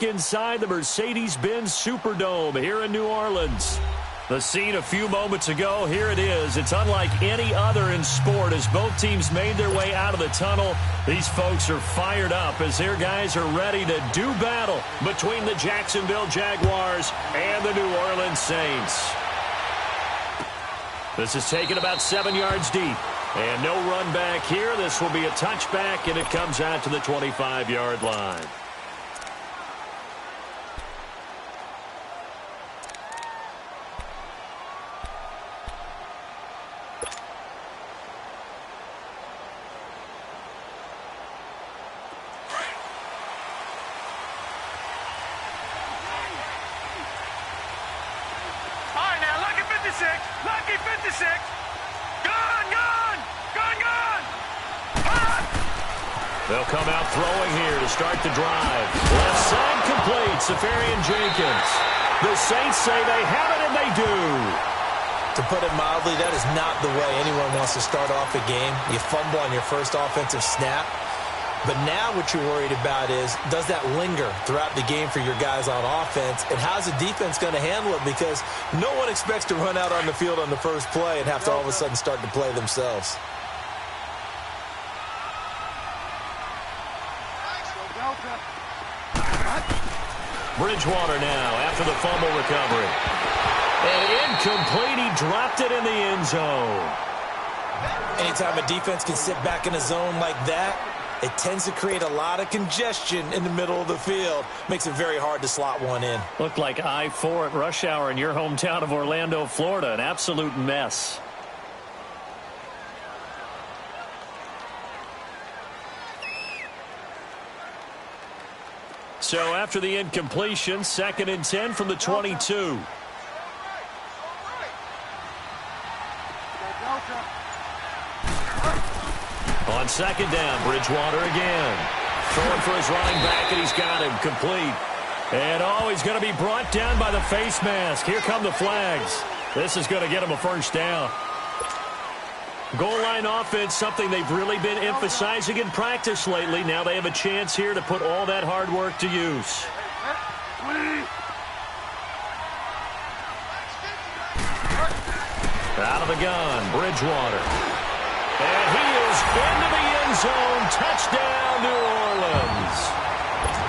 Inside the Mercedes-Benz Superdome here in New Orleans. The scene a few moments ago, here it is. It's unlike any other in sport as both teams made their way out of the tunnel. These folks are fired up as their guys are ready to do battle between the Jacksonville Jaguars and the New Orleans Saints. This is taken about 7 yards deep. And no run back here. This will be a touchback, and it comes out to the 25-yard line. Lucky 56. Gone. They'll come out throwing here to start the drive. Left side complete. Safarian Jenkins. The Saints say they have it, and they do. To put it mildly, that is not the way anyone wants to start off a game. You fumble on your first offensive snap. But now what you're worried about is, does that linger throughout the game for your guys on offense? And how's the defense going to handle it? Because no one expects to run out on the field on the first play and have to all of a sudden start to play themselves. Bridgewater now after the fumble recovery. And incomplete. He dropped it in the end zone. Anytime a defense can sit back in a zone like that, it tends to create a lot of congestion in the middle of the field. Makes it very hard to slot one in. Looked like I-4 at rush hour in your hometown of Orlando, Florida. An absolute mess. So after the incompletion, 2nd and 10 from the 22. On 2nd down, Bridgewater again. Throwing for his running back, and he's got him complete. And he's going to be brought down by the face mask. Here come the flags. This is going to get him a first down. Goal line offense, something they've really been emphasizing in practice lately. Now they have a chance here to put all that hard work to use. Out of the gun, Bridgewater. And he is into the end zone. Touchdown, New Orleans.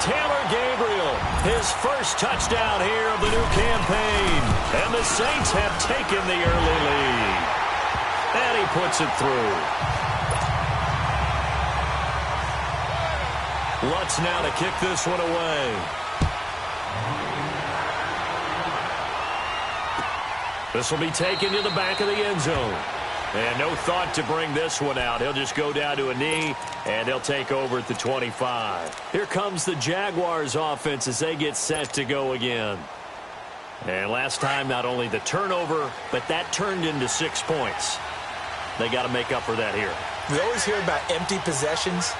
Taylor Gabriel, his first touchdown here of the new campaign. And the Saints have taken the early lead. And he puts it through. Lutz now to kick this one away. This will be taken to the back of the end zone. And no thought to bring this one out. He'll just go down to a knee, and they'll take over at the 25. Here comes the Jaguars offense as they get set to go again. And last time, not only the turnover, but that turned into 6 points. They got to make up for that here. We always hear about empty possessions,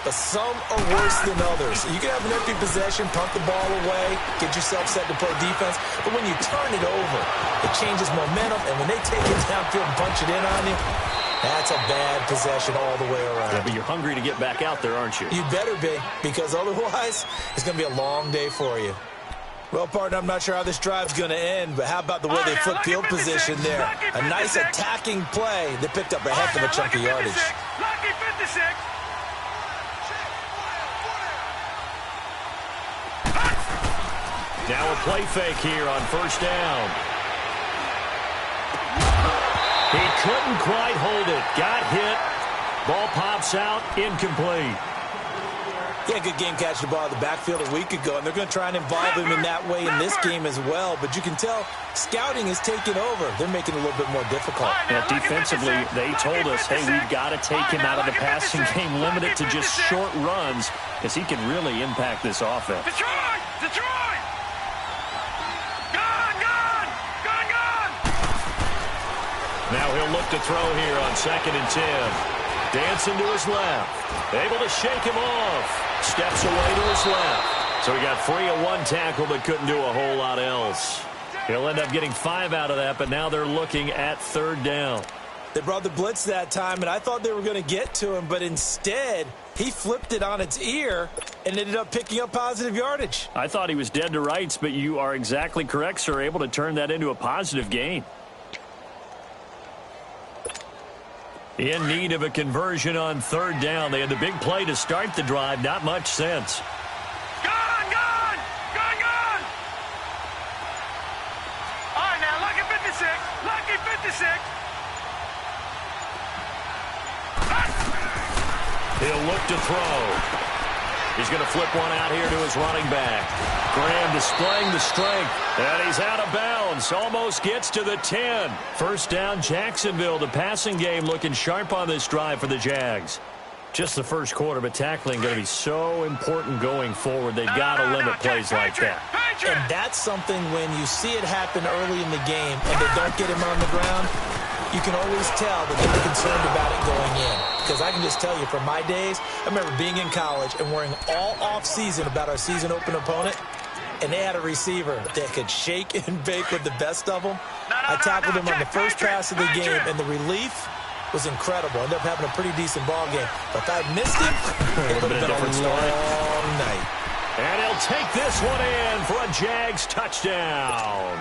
but some are worse than others. You can have an empty possession, punt the ball away, get yourself set to play defense, but when you turn it over, it changes momentum, and when they take it downfield and punch it in on you, that's a bad possession all the way around. Yeah, but you're hungry to get back out there, aren't you? You better be, because otherwise, it's going to be a long day for you. Well, partner, I'm not sure how this drive's going to end, but how about the way they flip field position there? A nice attacking play that picked up a heck of a chunk of yardage. Lucky 56. Now a play fake here on first down. He couldn't quite hold it. Got hit. Ball pops out. Incomplete. Yeah, good game catching the ball in the backfield a week ago, and they're going to try and involve him in that way in this game as well. But you can tell scouting is taking over. They're making it a little bit more difficult. Yeah, defensively, they told us, hey, we've got to take him out of the passing game, limit it to just short runs, because he can really impact this offense. Detroit! Gone! Now he'll look to throw here on 2nd and 10. Dancing to his left. Able to shake him off. Steps away to his left. So he got free of one tackle but couldn't do a whole lot else. He'll end up getting 5 out of that, but now they're looking at 3rd down. They brought the blitz that time, and I thought they were going to get to him, but instead, he flipped it on its ear and ended up picking up positive yardage. I thought he was dead to rights, but you are exactly correct, sir, able to turn that into a positive gain. In need of a conversion on third down. They had the big play to start the drive. Not much sense. Gone! Gone! Gone! Gone! All right, now, lucky 56. Lucky 56. He'll look to throw. He's going to flip one out here to his running back. Graham displaying the strength. And he's out of bounds. Almost gets to the 10. First down, Jacksonville. The passing game looking sharp on this drive for the Jags. Just the first quarter, but tackling going to be so important going forward. They've got to limit plays like that. And that's something when you see it happen early in the game and they don't get him on the ground, you can always tell that they're concerned about it going in. Because I can just tell you from my days, I remember being in college and worrying all off-season about our season-open opponent, and they had a receiver that could shake and bake with the best of them. I tackled him on the first pass of the game, and the relief was incredible. Ended up having a pretty decent ball game. But if I had missed him, it would have been a long night. And he'll take this one in for a Jags touchdown.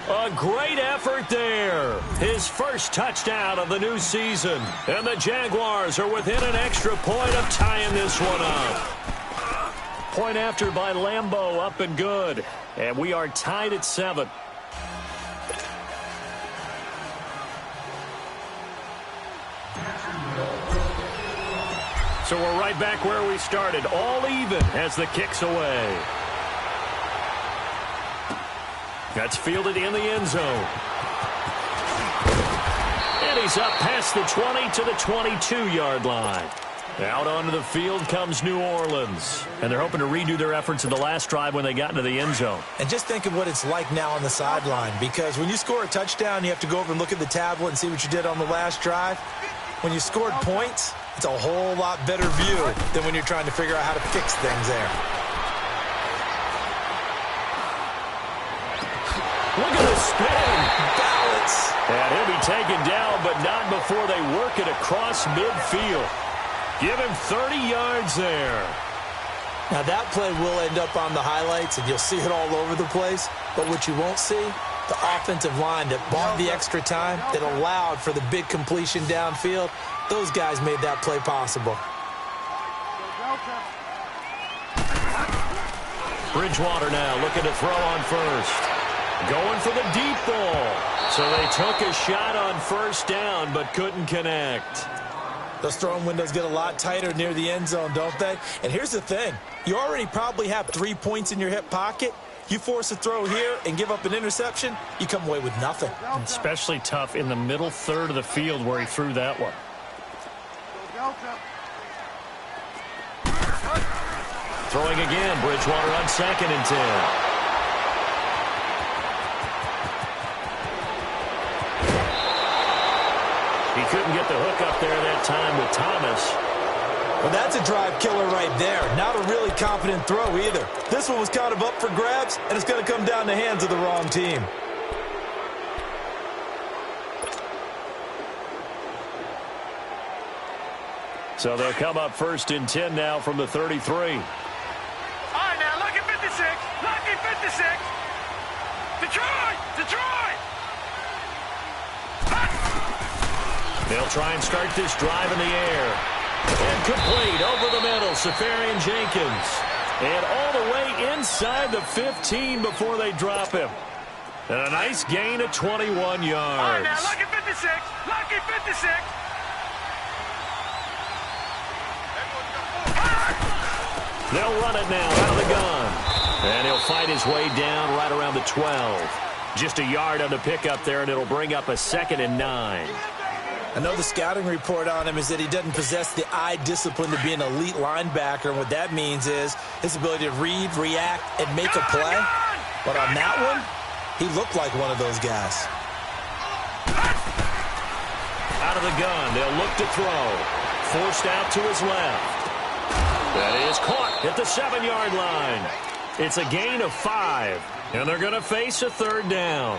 A great effort there. His first touchdown of the new season. And the Jaguars are within an extra point of tying this one up. Point after by Lambeau, up and good. And we are tied at 7. So we're right back where we started. All even as the kick's away. That's fielded in the end zone. And he's up past the 20 to the 22-yard line. Out onto the field comes New Orleans. And they're hoping to redo their efforts in the last drive when they got into the end zone. And just think of what it's like now on the sideline. Because when you score a touchdown, you have to go over and look at the tablet and see what you did on the last drive. When you scored points, it's a whole lot better view than when you're trying to figure out how to fix things there. Look at the spin. Balance. And he'll be taken down, but not before they work it across midfield. Give him 30 yards there. Now, that play will end up on the highlights, and you'll see it all over the place. But what you won't see, the offensive line that bought the extra time, that allowed for the big completion downfield, those guys made that play possible. Bridgewater now looking to throw on first. Going for the deep ball. So they took a shot on first down, but couldn't connect. Those throwing windows get a lot tighter near the end zone, don't they? And here's the thing. You already probably have 3 points in your hip pocket. You force a throw here and give up an interception, you come away with nothing. Especially tough in the middle third of the field where he threw that one. Throwing again, Bridgewater on 2nd and 10. He couldn't get the hook up there that time with Thomas. Well, that's a drive killer right there. Not a really confident throw either. This one was kind of up for grabs, and it's going to come down the hands of the wrong team. So they'll come up 1st and 10 now from the 33. All right, now, lucky 56. Lucky 56. Detroit! Detroit! They'll try and start this drive in the air. And complete over the middle, Safarian Jenkins. And all the way inside the 15 before they drop him. And a nice gain of 21 yards. All right, now, lucky 56. Lucky 56. They'll run it now out of the gun. And he'll fight his way down right around the 12. Just a yard on the pickup there, and it'll bring up a 2nd and 9. I know the scouting report on him is that he doesn't possess the eye discipline to be an elite linebacker. And what that means is his ability to read, react, and make a play. But on that one, he looked like one of those guys. Out of the gun, they'll look to throw. Forced out to his left. That is caught at the 7-yard line. It's a gain of 5, and they're going to face a 3rd down.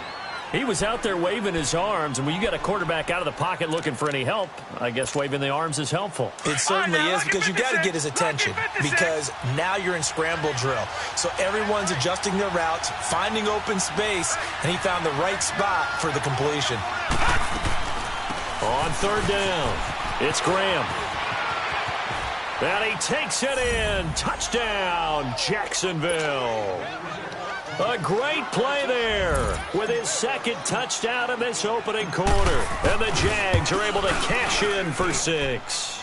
He was out there waving his arms, and when you got a quarterback out of the pocket looking for any help, I guess waving the arms is helpful. It certainly is, because you got to get his attention, because now you're in scramble drill. So everyone's adjusting their routes, finding open space, and he found the right spot for the completion. On third down, it's Graham. And he takes it in. Touchdown, Jacksonville. A great play there with his second touchdown in this opening quarter. And the Jags are able to cash in for 6.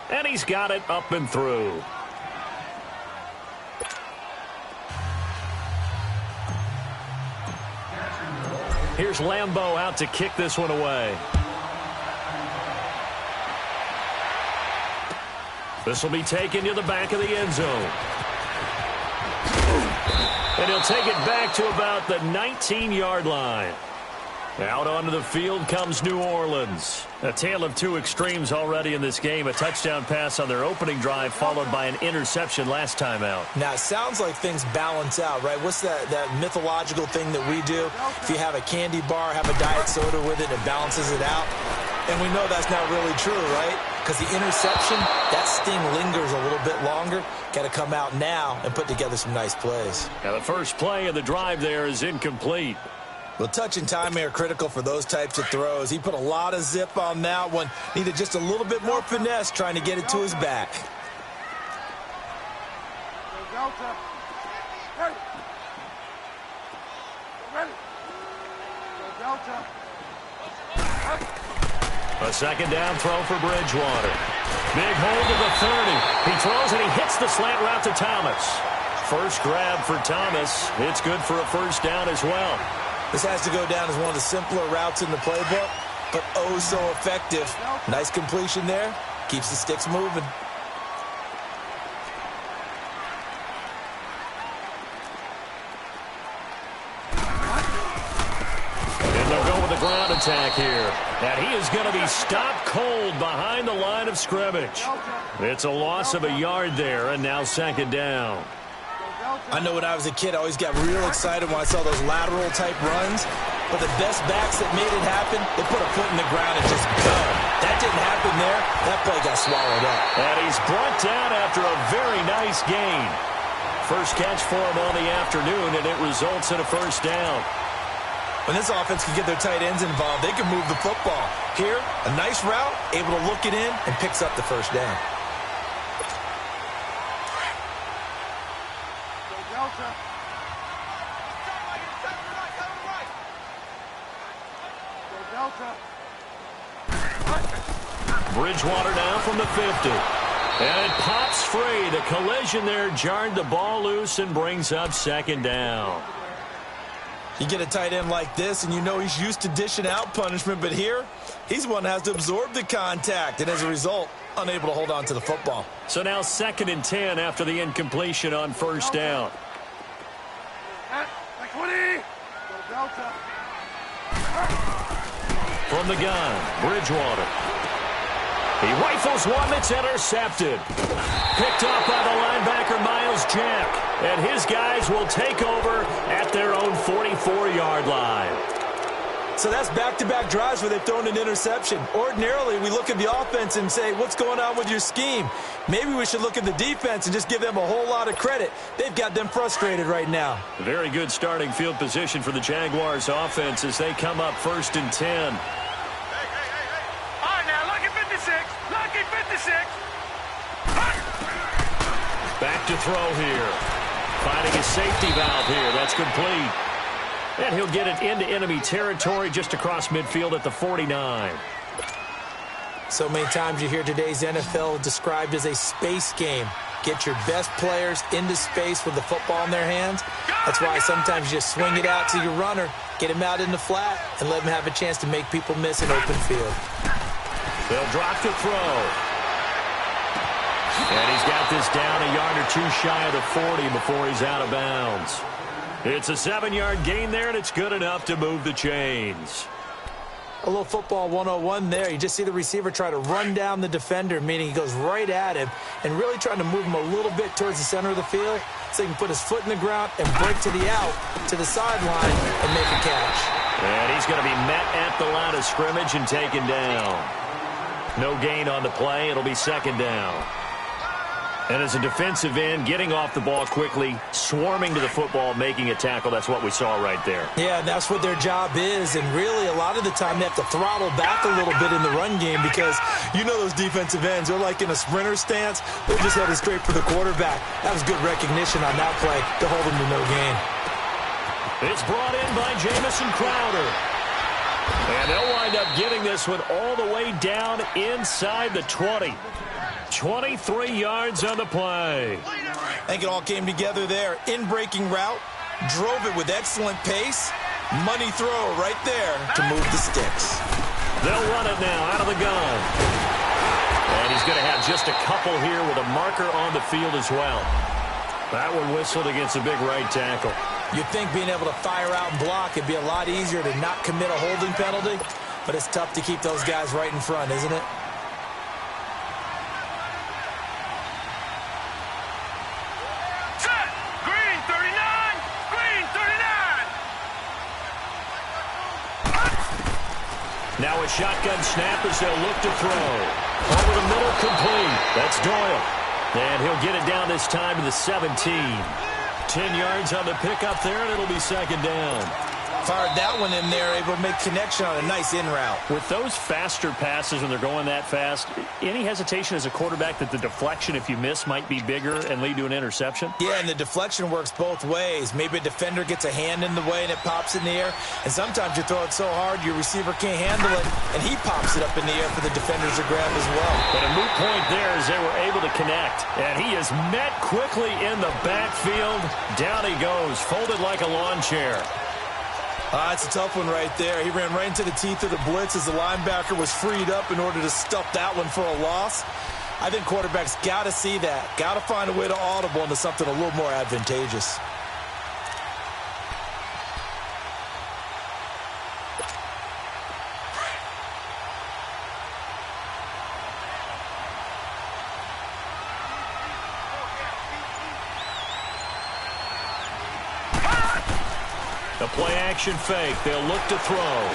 And he's got it up and through. Here's Lambeau out to kick this one away. This will be taken to the back of the end zone. And he'll take it back to about the 19-yard line. Out onto the field comes New Orleans. A tale of two extremes already in this game. A touchdown pass on their opening drive followed by an interception last time out. Now, it sounds like things balance out, right? What's that mythological thing that we do? If you have a candy bar, have a diet soda with it, it balances it out. And we know that's not really true, right? Because the interception, that sting lingers a little bit longer. Got to come out now and put together some nice plays. Now the first play of the drive there is incomplete. Well, touch and timing are critical for those types of throws. He put a lot of zip on that one. Needed just a little bit more finesse trying to get it to his back. A second down throw for Bridgewater. Big hold to the 30. He throws and he hits the slant route to Thomas. First grab for Thomas. It's good for a first down as well. This has to go down as one of the simpler routes in the playbook, but oh so effective. Nice completion there. Keeps the sticks moving. And they'll go with the ground attack here. And he is going to be stopped cold behind the line of scrimmage. It's a loss of a yard there, and now second down. I know when I was a kid, I always got real excited when I saw those lateral-type runs. But the best backs that made it happen, they put a foot in the ground and just go. That didn't happen there. That play got swallowed up. And he's brought down after a very nice gain. First catch for him on the afternoon, and it results in a first down. When this offense can get their tight ends involved, they can move the football. Here, a nice route, able to look it in, and picks up the first down. Bridgewater now from the 50. And it pops free. The collision there jarred the ball loose and brings up second down. You get a tight end like this, and you know he's used to dishing out punishment, but here, he's one that has to absorb the contact, and as a result, unable to hold on to the football. So now 2nd and 10 after the incompletion on first down. From the gun, Bridgewater. He rifles one that's intercepted. Picked off by the linebacker, Miles Jack. And his guys will take over at their own 44-yard line. So that's back-to-back drives where they've thrown an interception. Ordinarily, we look at the offense and say, what's going on with your scheme? Maybe we should look at the defense and just give them a whole lot of credit. They've got them frustrated right now. Very good starting field position for the Jaguars offense as they come up 1st and 10. Back to throw here. Finding his safety valve here. That's complete. And he'll get it into enemy territory just across midfield at the 49. So many times you hear today's NFL described as a space game. Get your best players into space with the football in their hands. That's why sometimes you just swing it out to your runner, get him out in the flat, and let him have a chance to make people miss an open field. They'll drop to throw. And he's got this down a yard or two shy of the 40 before he's out of bounds. It's a 7-yard gain there, and it's good enough to move the chains. A little football 101 there. You just see the receiver try to run down the defender, meaning he goes right at him and really trying to move him a little bit towards the center of the field so he can put his foot in the ground and break to the out, to the sideline, and make a catch. And he's going to be met at the line of scrimmage and taken down. No gain on the play. It'll be second down. And as a defensive end, getting off the ball quickly, swarming to the football, making a tackle, that's what we saw right there. Yeah, and that's what their job is. And really, a lot of the time, they have to throttle back a little bit in the run game because you know those defensive ends, they're like in a sprinter stance. They're just headed straight for the quarterback. That was good recognition on that play to hold them to no gain. It's brought in by Jamison Crowder. And they'll wind up getting this one all the way down inside the 20. 23 yards on the play. I think it all came together there. In-breaking route, drove it with excellent pace. Money throw right there to move the sticks. They'll run it now out of the gun. And he's going to have just a couple here with a marker on the field as well. That one whistled against a big right tackle. You'd think being able to fire out and block it'd be a lot easier to not commit a holding penalty, but it's tough to keep those guys right in front, isn't it? Set. Green 39. Green 39. Now a shotgun snap as they'll look to throw. Over the middle, complete. That's Doyle. And he'll get it down this time to the 17. 10 yards on the pickup there, and it'll be second down. Fired that one in there, able to make connection on a nice in route. With those faster passes when they're going that fast, any hesitation as a quarterback that the deflection, if you miss, might be bigger and lead to an interception? Yeah, and the deflection works both ways. Maybe a defender gets a hand in the way and it pops in the air, and sometimes you throw it so hard your receiver can't handle it, and he pops it up in the air for the defenders to grab as well. But a moot point there as they were able to connect, and he is met quickly in the backfield. Down he goes, folded like a lawn chair. It's a tough one right there. He ran right into the teeth of the blitz as the linebacker was freed up in order to stuff that one for a loss. I think quarterbacks got to see that. Got to find a way to audible into something a little more advantageous. The play-action fake. They'll look to throw.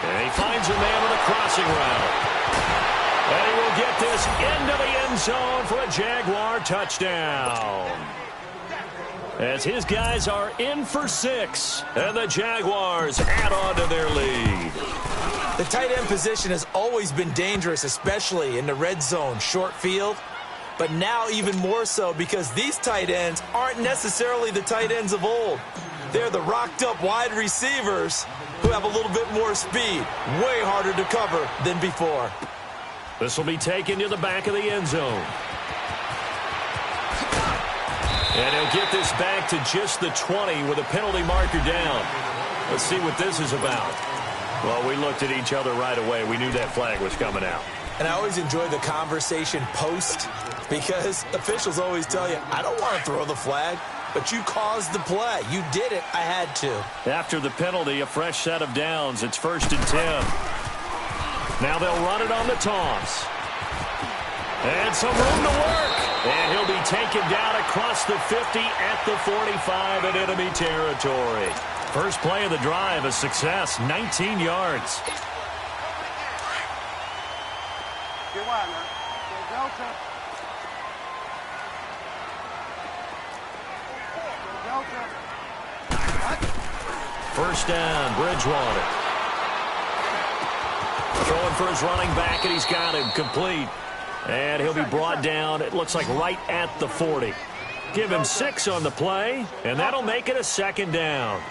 And he finds a man on a crossing route. And he will get this into the end zone for a Jaguar touchdown. As his guys are in for 6, and the Jaguars add on to their lead. The tight end position has always been dangerous, especially in the red zone, short field. But now even more so because these tight ends aren't necessarily the tight ends of old. They're the rocked-up wide receivers who have a little bit more speed. Way harder to cover than before. This will be taken to the back of the end zone. And he'll get this back to just the 20 with a penalty marker down. Let's see what this is about. Well, we looked at each other right away. We knew that flag was coming out. And I always enjoy the conversation post because officials always tell you, I don't want to throw the flag, but you caused the play. You did it. I had to. After the penalty, a fresh set of downs. It's 1st and 10. Now they'll run it on the toss. And some room to work. And he'll be taken down across the 50 at the 45 in enemy territory. First play of the drive, a success, 19 yards. Get wide, man. Delta. First down, Bridgewater. Throwing for his running back, and he's got him complete. And he'll be brought down, it looks like right at the 40. Give him 6 on the play, and that'll make it a second down.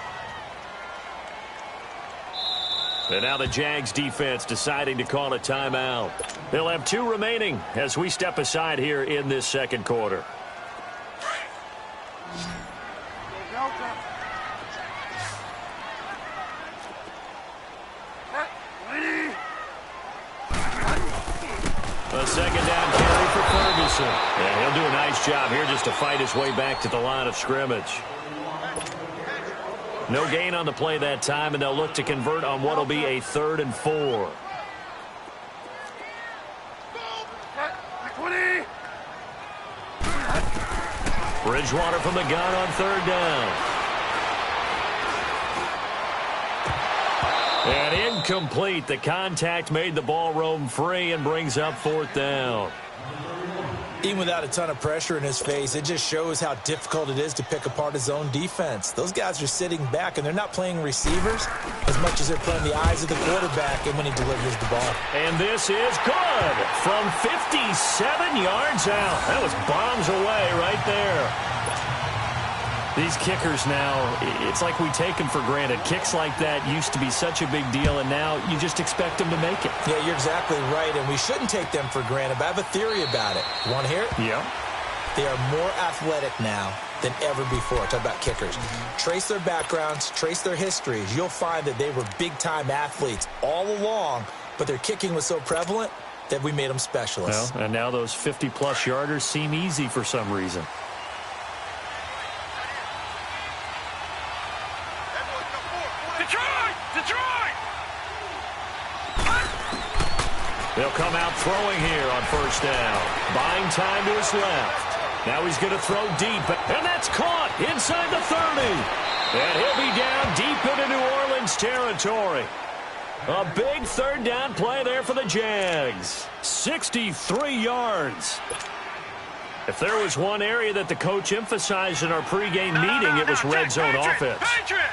And now the Jags defense deciding to call a timeout. They'll have 2 remaining as we step aside here in this second quarter. A second down carry for Ferguson. And he'll do a nice job here just to fight his way back to the line of scrimmage. No gain on the play that time, and they'll look to convert on what will be a 3rd and 4. Bridgewater from the gun on 3rd down. And incomplete. The contact made the ball roam free and brings up 4th down. Even without a ton of pressure in his face, it just shows how difficult it is to pick apart his own defense. Those guys are sitting back, and they're not playing receivers as much as they're playing the eyes of the quarterback and when he delivers the ball. And this is good from 57 yards out. That was bombs away right there. These kickers now, it's like we take them for granted. Kicks like that used to be such a big deal, and now you just expect them to make it. Yeah, you're exactly right, and we shouldn't take them for granted, but I have a theory about it. You want to hear it? Yeah. They are more athletic now than ever before. Talk about kickers. Trace their backgrounds, trace their histories. You'll find that they were big-time athletes all along, but their kicking was so prevalent that we made them specialists. Well, and now those 50-plus yarders seem easy for some reason. Detroit! They'll come out throwing here on 1st down. Buying time to his left. Now he's going to throw deep, and that's caught inside the 30. And he'll be down deep into New Orleans territory. A big 3rd down play there for the Jags. 63 yards. If there was one area that the coach emphasized in our pregame meeting, it was red zone offense.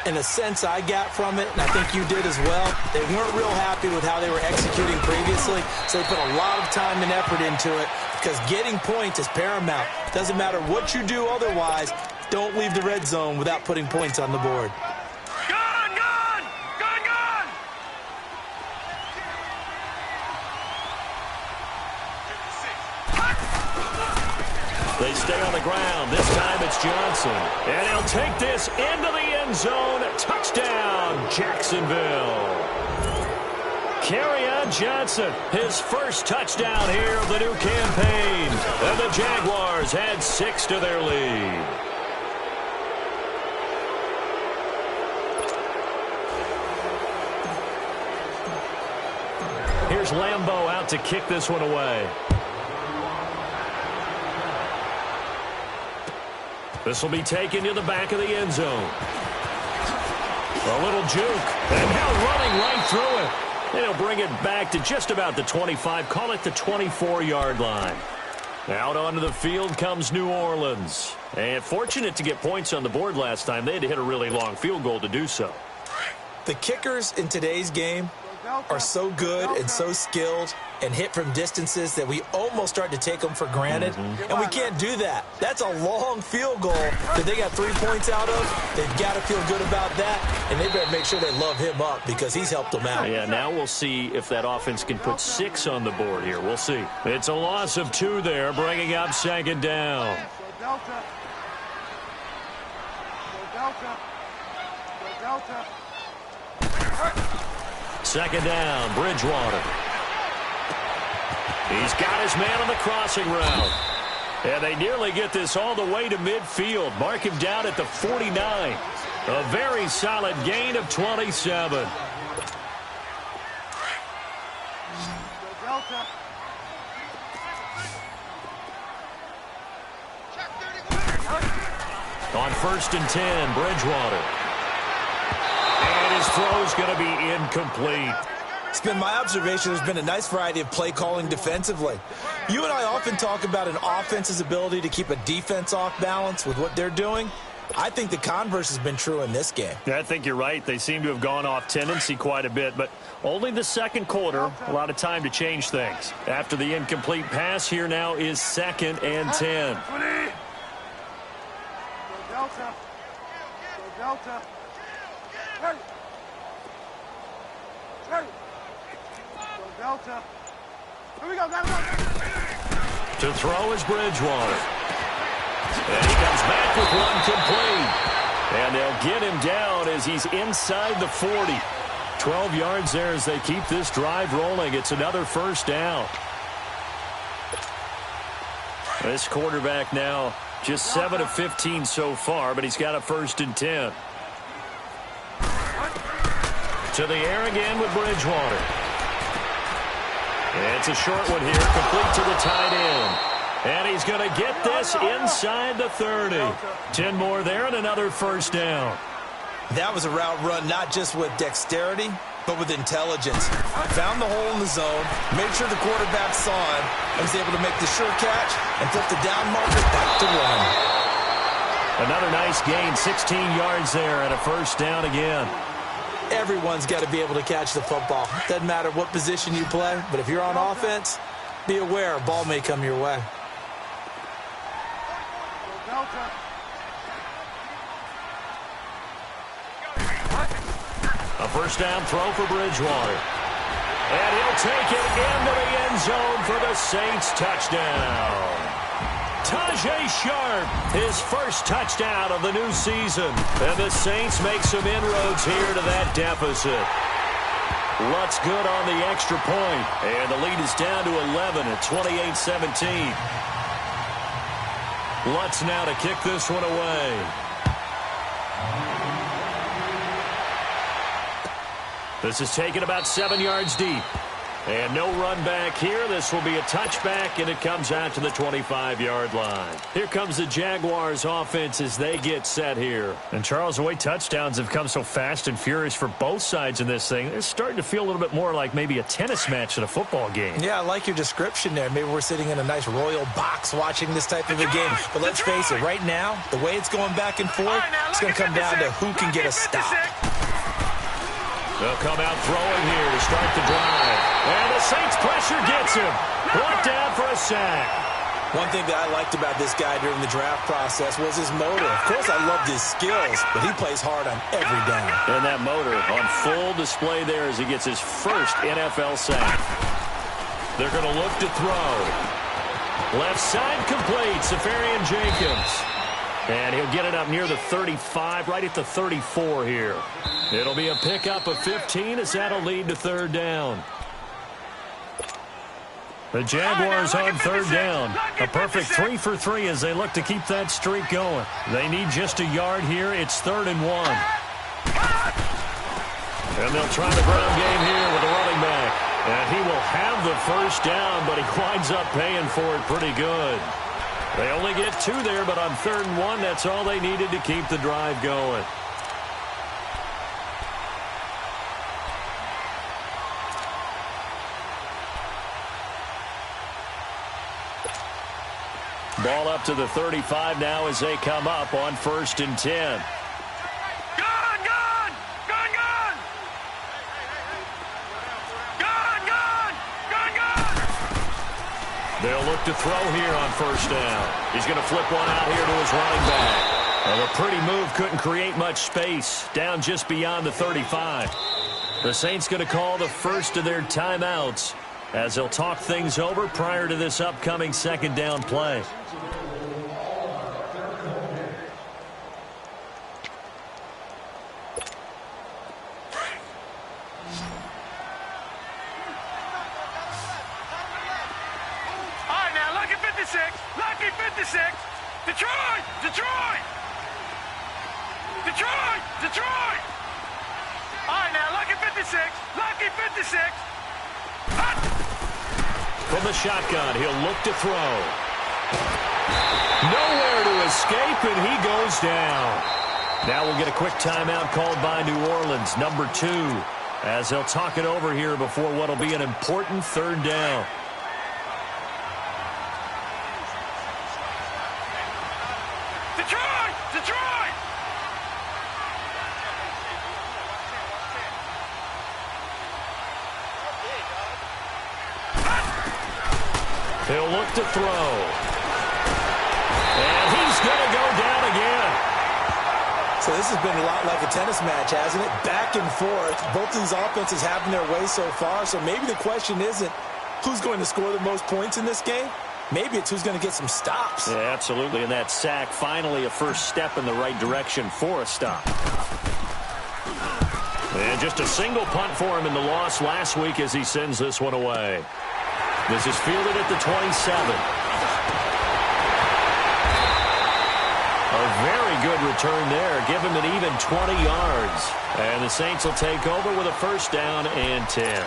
In a sense I got from it, and I think you did as well, they weren't real happy with how they were executing previously, so they put a lot of time and effort into it because getting points is paramount. Doesn't matter what you do otherwise, don't leave the red zone without putting points on the board. They stay on the ground. This time it's Johnson. And he'll take this into the end zone. Touchdown, Jacksonville. Kerryon Johnson, his first touchdown here of the new campaign. And the Jaguars add 6 to their lead. Here's Lambeau out to kick this one away. This will be taken to the back of the end zone. A little juke. And now running right through it. And he'll bring it back to just about the 25. Call it the 24-yard line. Out onto the field comes New Orleans. And fortunate to get points on the board last time. They had to hit a really long field goal to do so. The kickers in today's game are so good and so skilled and hit from distances that we almost start to take them for granted. And we can't do that. That's a long field goal that they got 3 points out of. They've got to feel good about that, and they better make sure they love him up because he's helped them out. Yeah, now we'll see if that offense can put 6 on the board here. We'll see. It's a loss of 2 there, bringing up 2nd down. Delta. 2nd down, Bridgewater. He's got his man on the crossing route. And they nearly get this all the way to midfield. Mark him down at the 49. A very solid gain of 27. On 1st and 10, Bridgewater. And his throw's going to be incomplete. It's been my observation there's been a nice variety of play calling defensively. You and I often talk about an offense's ability to keep a defense off balance with what they're doing. I think the converse has been true in this game. Yeah, I think you're right. They seem to have gone off tendency quite a bit, but only the 2nd quarter, a lot of time to change things. After the incomplete pass, here now is 2nd and 10. Delta. Delta. Here we go. To throw is Bridgewater. And he comes back with one complete. And they'll get him down as he's inside the 40. 12 yards there as they keep this drive rolling. It's another 1st down. This quarterback now just 7 of 15 so far, but he's got a 1st and 10. To the air again with Bridgewater. And it's a short one here, complete to the tight end. And he's going to get this inside the 30. 10 more there and another 1st down. That was a route run not just with dexterity, but with intelligence. Found the hole in the zone, made sure the quarterback saw him, and was able to make the sure catch and flip the down marker back to one. Another nice gain, 16 yards there and a first down again. Everyone's got to be able to catch the football. Doesn't matter what position you play, but if you're on offense, be aware a ball may come your way. Delta. A first down throw for Bridgewater. And he'll take it into the end zone for the Saints touchdown. Tajay Sharp, his first touchdown of the new season. And the Saints make some inroads here to that deficit. Lutz good on the extra point. And the lead is down to 11 at 28-17. Lutz now to kick this one away. This is taken about 7 yards deep. And no run back here. This will be a touchback, and it comes out to the 25-yard line. Here comes the Jaguars offense as they get set here. And Charles, the way touchdowns have come so fast and furious for both sides in this thing, it's starting to feel a little bit more like maybe a tennis match than a football game. Yeah, I like your description there. Maybe we're sitting in a nice royal box watching this type of a game. But let's face it, right now, the way it's going back and forth, it's going to come down to who can get a stop. They'll come out throwing here to start the drive. And the Saints pressure gets him. Brought down for a sack. One thing that I liked about this guy during the draft process was his motor. Of course, I loved his skills, but he plays hard on every down. And that motor on full display there as he gets his first NFL sack. They're going to look to throw. Left side complete, Safarian Jenkins. And he'll get it up near the 35, right at the 34 here. It'll be a pickup of 15 as that'll lead to third down. The Jaguars on third down. A perfect 3 for 3 as they look to keep that streak going. They need just a yard here. It's 3rd and 1. And they'll try the ground game here with the running back. And he will have the first down, but he winds up paying for it pretty good. They only get 2 there, but on 3rd and 1, that's all they needed to keep the drive going. Ball up to the 35 now as they come up on 1st and 10. They'll look to throw here on 1st down. He's going to flip one out here to his running back. And a pretty move couldn't create much space. Down just beyond the 35. The Saints going to call the first of their timeouts as they'll talk things over prior to this upcoming 2nd down play. Detroit! All right, now, lucky 56. Lucky 56. From the shotgun, he'll look to throw. Nowhere to escape, and he goes down. Now we'll get a quick timeout called by New Orleans, number 2, as they'll talk it over here before what will be an important 3rd down. Detroit! Detroit! He'll look to throw. And he's going to go down again. So this has been a lot like a tennis match, hasn't it? Back and forth. Both these offenses having their way so far. So maybe the question isn't who's going to score the most points in this game. Maybe it's who's going to get some stops. Yeah, absolutely. And that sack, finally a first step in the right direction for a stop. And just a single punt for him in the loss last week as he sends this one away. This is fielded at the 27. A very good return there. Give him an even 20 yards. And the Saints will take over with a 1st down and 10.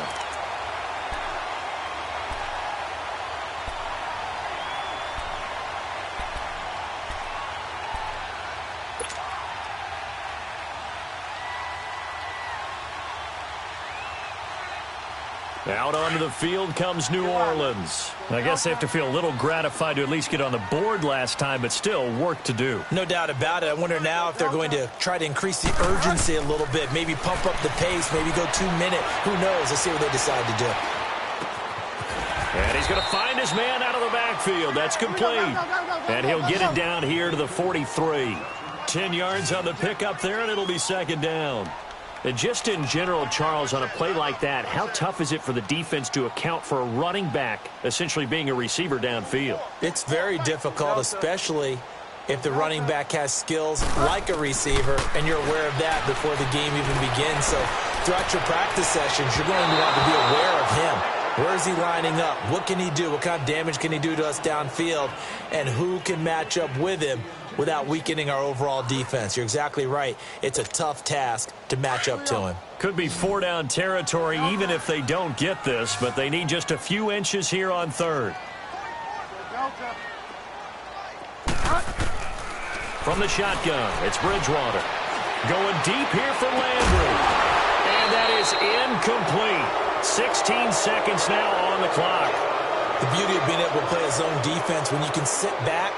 Out onto the field comes New Orleans. I guess they have to feel a little gratified to at least get on the board last time, but still work to do. No doubt about it. I wonder now if they're going to try to increase the urgency a little bit, maybe pump up the pace, maybe go 2 minute. Who knows? Let's see what they decide to do. And he's going to find his man out of the backfield. That's complete. And he'll get it down here to the 43. 10 yards on the pickup there, and it'll be second down. And just in general, Charles, on a play like that, how tough is it for the defense to account for a running back essentially being a receiver downfield? It's very difficult, especially if the running back has skills like a receiver, and you're aware of that before the game even begins. So throughout your practice sessions, you're going to want to be aware of him. Where is he lining up? What can he do? What kind of damage can he do to us downfield? And who can match up with him without weakening our overall defense? You're exactly right. It's a tough task to match up to him. Could be 4-down territory even if they don't get this, but they need just a few inches here on third. From the shotgun, it's Bridgewater. Going deep here for Landry. And that is incomplete. 16 seconds now on the clock. The beauty of being able to play a zone defense, when you can sit back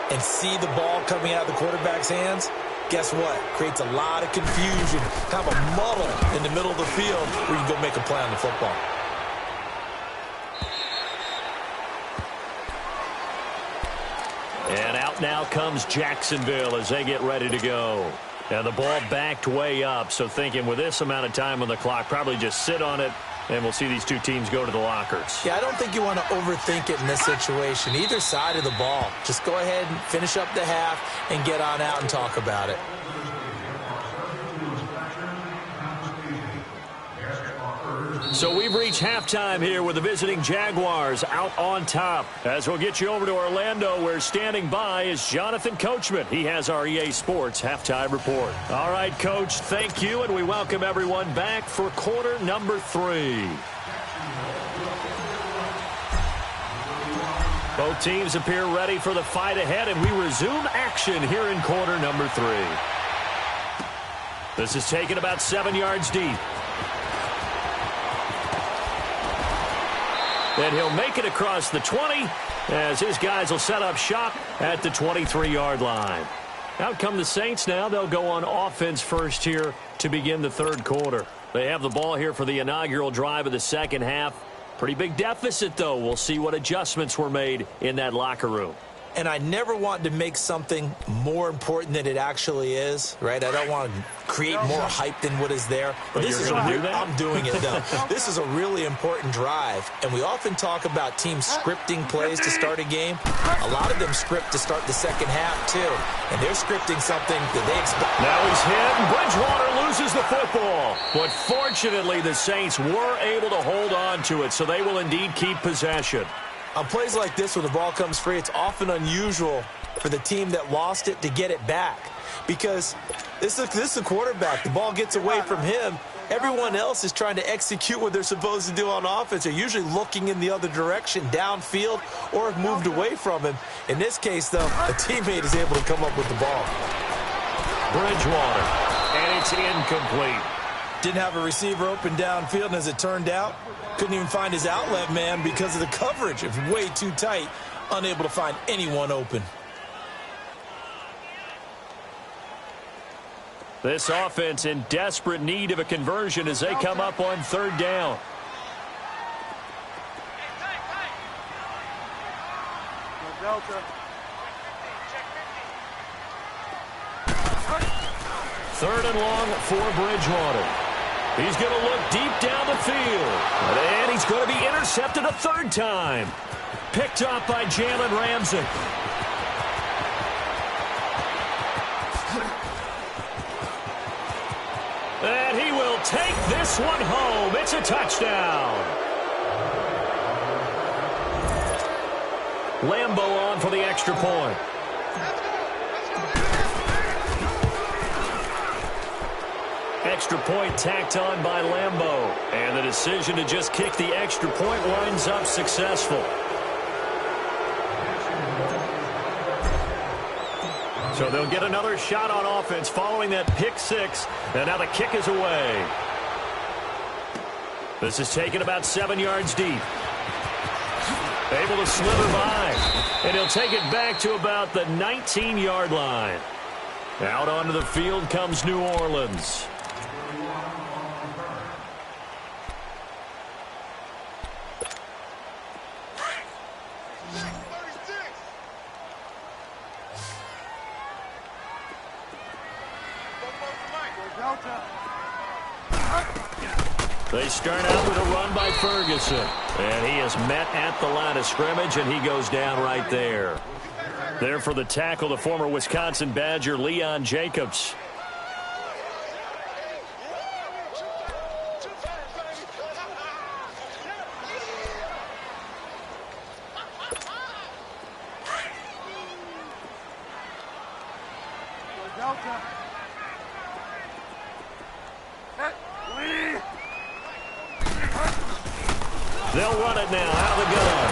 and see the ball coming out of the quarterback's hands, guess what? Creates a lot of confusion, kind of a muddle in the middle of the field where you can go make a play on the football. And out now comes Jacksonville as they get ready to go. And the ball backed way up, so thinking with this amount of time on the clock, probably just sit on it, and we'll see these two teams go to the lockers. Yeah, I don't think you want to overthink it in this situation. Either side of the ball. Just go ahead and finish up the half and get on out and talk about it. So we've reached halftime here with the visiting Jaguars out on top. As we'll get you over to Orlando, where standing by is Jonathan Coachman. He has our EA Sports halftime report. All right, Coach, thank you, and we welcome everyone back for quarter number 3. Both teams appear ready for the fight ahead, and we resume action here in quarter number 3. This is taken about 7 yards deep. And he'll make it across the 20 as his guys will set up shop at the 23-yard line. Out come the Saints now. They'll go on offense first here to begin the third quarter. They have the ball here for the inaugural drive of the second half. Pretty big deficit, though. We'll see what adjustments were made in that locker room. And I never want to make something more important than it actually is, right? I don't want to create more hype than what is there. But this is I'm doing it, though. This is a really important drive. And we often talk about teams scripting plays to start a game. A lot of them script to start the second half, too. And they're scripting something that they expect. Now he's hit, and Bridgewater loses the football. But fortunately, the Saints were able to hold on to it, so they will indeed keep possession. On plays like this, when the ball comes free, it's often unusual for the team that lost it to get it back. Because this is a quarterback. The ball gets away from him. Everyone else is trying to execute what they're supposed to do on offense. They're usually looking in the other direction, downfield, or have moved away from him. In this case, though, a teammate is able to come up with the ball. Bridgewater, and it's incomplete. Didn't have a receiver open downfield, and as it turned out, couldn't even find his outlet man because of the coverage. It was way too tight, unable to find anyone open. This offense in desperate need of a conversion as they come up on third down. Third and long for Bridgewater. He's going to look deep down the field. And he's going to be intercepted a third time. Picked up by Jalen Ramsey. And he will take this one home. It's a touchdown. Lambo on for the extra point. Extra point tacked on by Lambo. And the decision to just kick the extra point winds up successful. So they'll get another shot on offense following that pick six. And now the kick is away. This is taken about 7 yards deep. Able to slither by. And he'll take it back to about the 19-yard line. Out onto the field comes New Orleans. They start out with a run by Ferguson. And he is met at the line of scrimmage, and he goes down right there. There for the tackle, the former Wisconsin Badger, Leon Jacobs. They'll run it now out of the gun.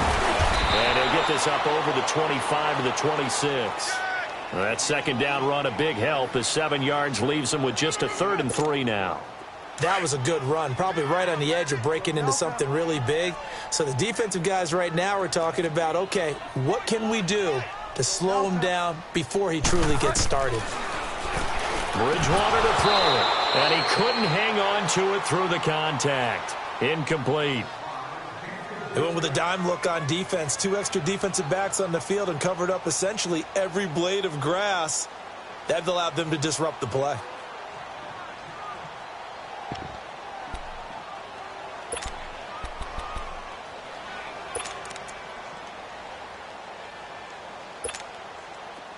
And he'll get this up over the 25 to the 26. That second down run, a big help as 7 yards leaves them with just a 3rd and 3 now. That was a good run, probably right on the edge of breaking into something really big. So the defensive guys right now are talking about, okay, what can we do to slow him down before he truly gets started? Bridgewater to throw it, and he couldn't hang on to it through the contact. Incomplete. They went with a dime look on defense. 2 extra defensive backs on the field and covered up essentially every blade of grass. That allowed them to disrupt the play.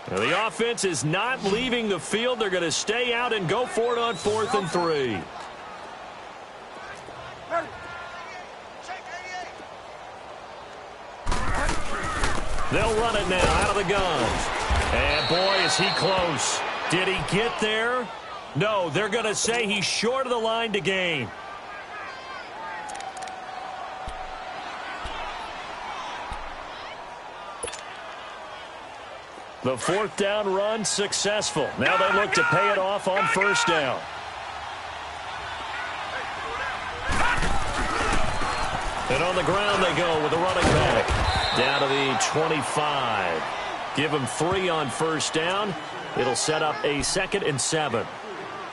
Now the offense is not leaving the field. They're going to stay out and go for it on 4th and 3. They'll run it now out of the gun. And boy, is he close. Did he get there? No, they're going to say he's short of the line to gain. The 4th down run successful. Now they look to pay it off on 1st down. And on the ground they go with the running back. Down to the 25. Give him 3 on 1st down. It'll set up a 2nd and 7.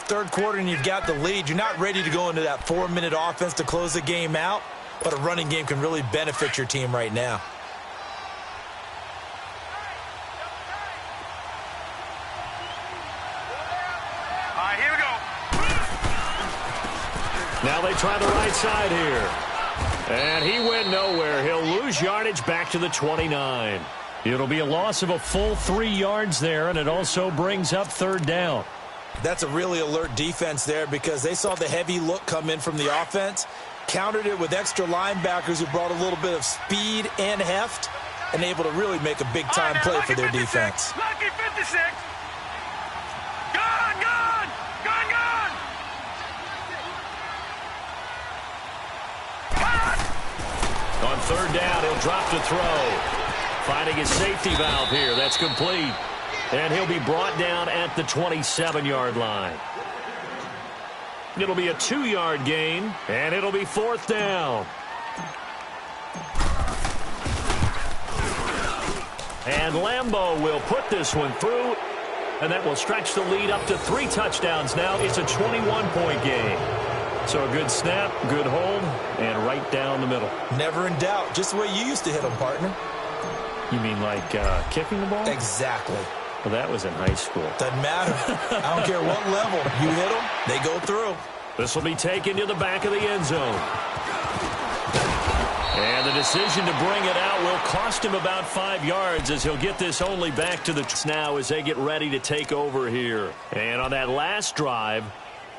3rd quarter and you've got the lead. You're not ready to go into that 4-minute offense to close the game out, but a running game can really benefit your team right now. All right, here we go. Now they try the right side here. And he went nowhere. He'll lose yardage back to the 29. It'll be a loss of a full 3 yards there, and it also brings up 3rd down. That's a really alert defense there because they saw the heavy look come in from the offense, countered it with extra linebackers who brought a little bit of speed and heft, and able to really make a big-time play for their defense. Lucky 56. Gun, gun, gun, gun. On 3rd down, he'll drop to throw. Finding his safety valve here. That's complete. And he'll be brought down at the 27-yard line. It'll be a 2-yard gain, and it'll be 4th down. And Lambeau will put this one through, and that will stretch the lead up to 3 touchdowns now. It's a 21-point game. So a good snap, good hold, and right down the middle. Never in doubt. Just the way you used to hit them, partner. You mean like kicking the ball? Exactly. Well, that was in high school. Doesn't matter. I don't care what level. You hit them, they go through. This will be taken to the back of the end zone. And the decision to bring it out will cost him about 5 yards as he'll get this only back to the now as they get ready to take over here. And on that last drive,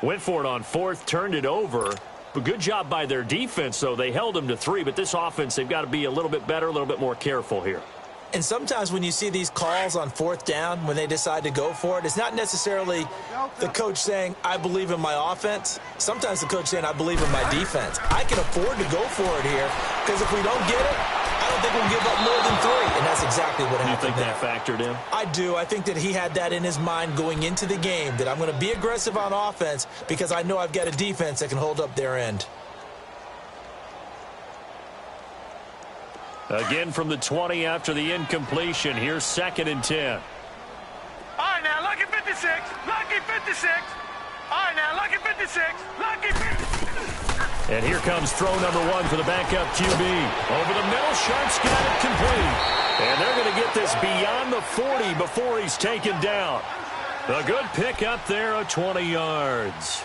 went for it on 4th, turned it over. But good job by their defense, though. They held them to 3, but this offense, they've got to be a little bit better, a little bit more careful here. And sometimes when you see these calls on 4th down, when they decide to go for it, it's not necessarily the coach saying, I believe in my offense. Sometimes the coach saying, I believe in my defense. I can afford to go for it here because if we don't get it, I don't think we'll give up more than 3. And that's exactly what happened. You think that factored in? I do. I think that he had that in his mind going into the game, that I'm going to be aggressive on offense because I know I've got a defense that can hold up their end. Again from the 20 after the incompletion. Here's 2nd and 10. All right, now, lucky 56. Lucky 56. All right, now, lucky 56. Lucky 56. And here comes throw number 1 for the backup QB. Over the middle, Sharp's got it complete. And they're going to get this beyond the 40 before he's taken down. A good pick up there of 20 yards.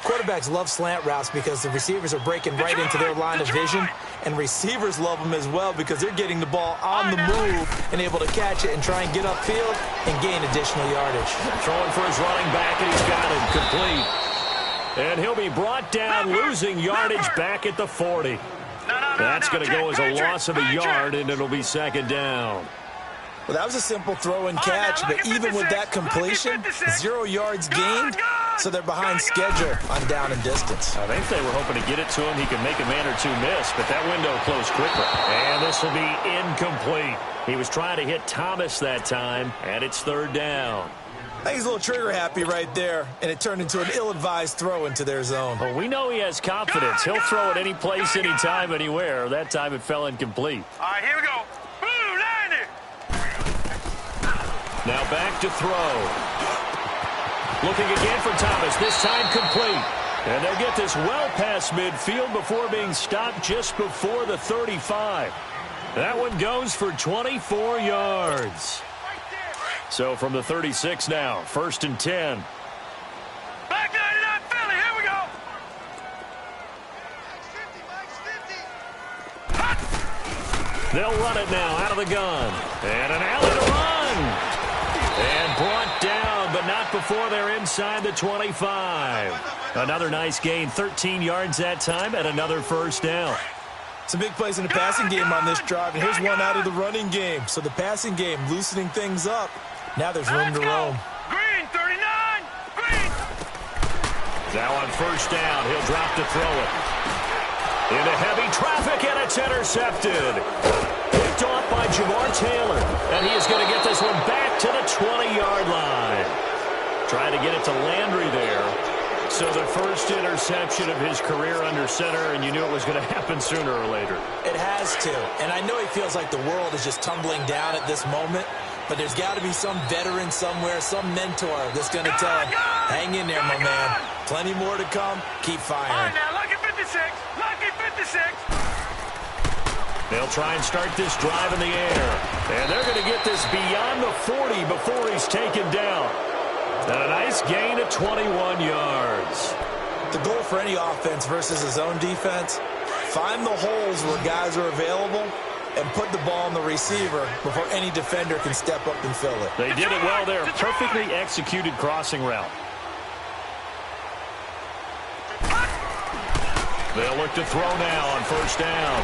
Quarterbacks love slant routes because the receivers are breaking right into their line of vision, and receivers love them as well because they're getting the ball on the move and able to catch it and try and get upfield and gain additional yardage. Throwing for his running back, and he's got it complete. And he'll be brought down, losing yardage back at the 40. That's going to go as a loss of a yard, and it'll be 2nd down. Well, that was a simple throw and catch, but even with that completion, 0 yards gained, so they're behind schedule on down and distance. I think they were hoping to get it to him. He could make a man or two miss, but that window closed quickly. And this will be incomplete. He was trying to hit Thomas that time, and it's 3rd down. I think he's a little trigger happy right there, and it turned into an ill-advised throw into their zone. Well, we know he has confidence. He'll throw it any place, anytime, anywhere. That time it fell incomplete. All right, here we go. Blue, Niner. Now back to throw. Looking again for Thomas, this time complete. And they'll get this well past midfield before being stopped just before the 35. That one goes for 24 yards. So from the 36 now, 1st and 10. Back 99 Philly, here we go. They'll run it now out of the gun. And an alley to run. And brought down, but not before they're inside the 25. Another nice gain, 13 yards that time, and another 1st down. Some big plays in the passing game on this drive, and here's one out of the running game. So the passing game loosening things up. Now there's room to roam. Green, 39. Green. Now on 1st down, he'll drop to throw it. Into heavy traffic, and it's intercepted. Picked off by Jamar Taylor, and he is going to get this one back to the 20-yard line. Trying to get it to Landry there. So the first interception of his career under center, and you knew it was going to happen sooner or later. It has to, and I know he feels like the world is just tumbling down at this moment, but there's got to be some veteran somewhere, some mentor that's going to tell him, hang in there, my man. Plenty more to come. Keep firing. All right, now, lucky 56. Lucky 56. They'll try and start this drive in the air. And they're going to get this beyond the 40 before he's taken down. And a nice gain of 21 yards. The goal for any offense versus his own defense, find the holes where guys are available and put the ball on the receiver before any defender can step up and fill it. They did it well there. Perfectly executed crossing route. They'll look to throw now on 1st down.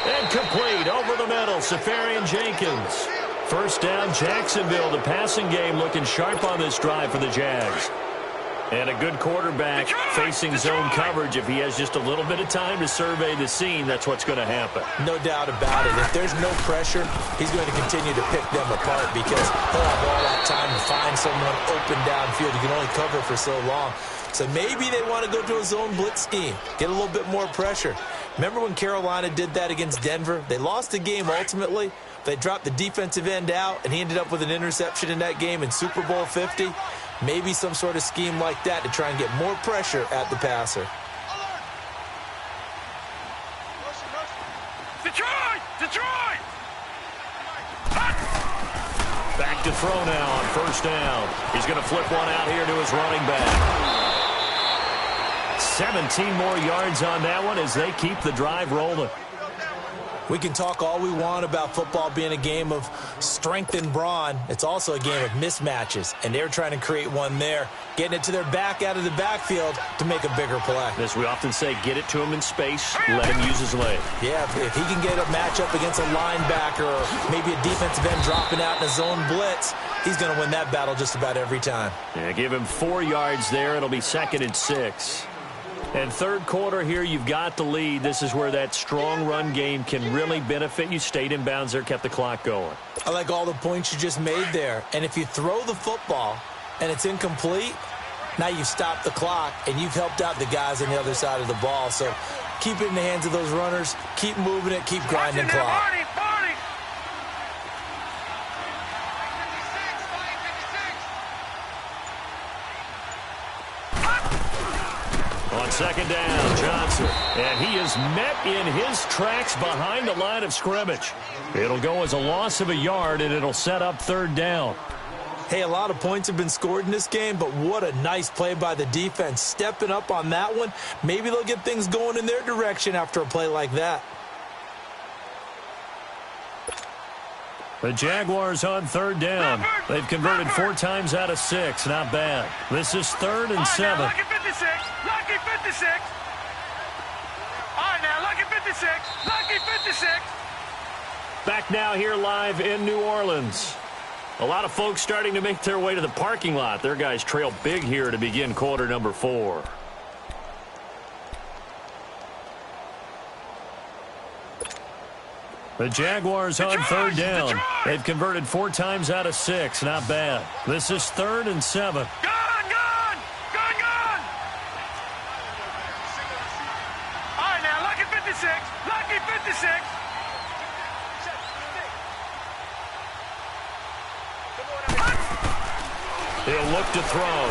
And complete over the middle, Safarian Jenkins. 1st down, Jacksonville. The passing game looking sharp on this drive for the Jags. And a good quarterback facing zone coverage. If he has just a little bit of time to survey the scene, that's what's going to happen. No doubt about it. If there's no pressure, he's going to continue to pick them apart because he'll have all that time to find someone open downfield. You can only cover for so long. So maybe they want to go to a zone blitz scheme, get a little bit more pressure. Remember when Carolina did that against Denver? They lost the game ultimately. They dropped the defensive end out, and he ended up with an interception in that game in Super Bowl 50. Maybe some sort of scheme like that to try and get more pressure at the passer. Detroit! Detroit! Back to throw now on 1st down. He's going to flip one out here to his running back. 17 more yards on that one as they keep the drive rolling. We can talk all we want about football being a game of strength and brawn. It's also a game of mismatches, and they're trying to create one there, getting it to their back out of the backfield to make a bigger play. As we often say, get it to him in space, let him use his leg. Yeah, if he can get a matchup against a linebacker or maybe a defensive end dropping out in a zone blitz, he's going to win that battle just about every time. Yeah, give him 4 yards there. It'll be 2nd and 6. And 3rd quarter here, you've got the lead. This is where that strong run game can really benefit you. Stayed in bounds there, kept the clock going. I like all the points you just made there. And if you throw the football and it's incomplete, Now you've stopped the clock, and you've helped out the guys on the other side of the ball. So keep it in the hands of those runners. Keep moving it. Keep grinding the clock. On second down, Johnson. And he is met in his tracks behind the line of scrimmage. It'll go as a loss of a yard, and it'll set up third down. Hey, a lot of points have been scored in this game, but what a nice play by the defense. Stepping up on that one, maybe they'll get things going in their direction after a play like that. The Jaguars on third down. They've converted 4 times out of 6. Not bad. This is 3rd and 7. Lucky 56. Lucky 56. All right, now, lucky 56. Lucky 56. Back now here live in New Orleans. A lot of folks starting to make their way to the parking lot. Their guys trail big here to begin quarter number 4. The Jaguars on third down. They've converted 4 times out of 6. Not bad. This is 3rd and 7. Gone! All right, now, lucky 56. Lucky 56. He'll look to throw.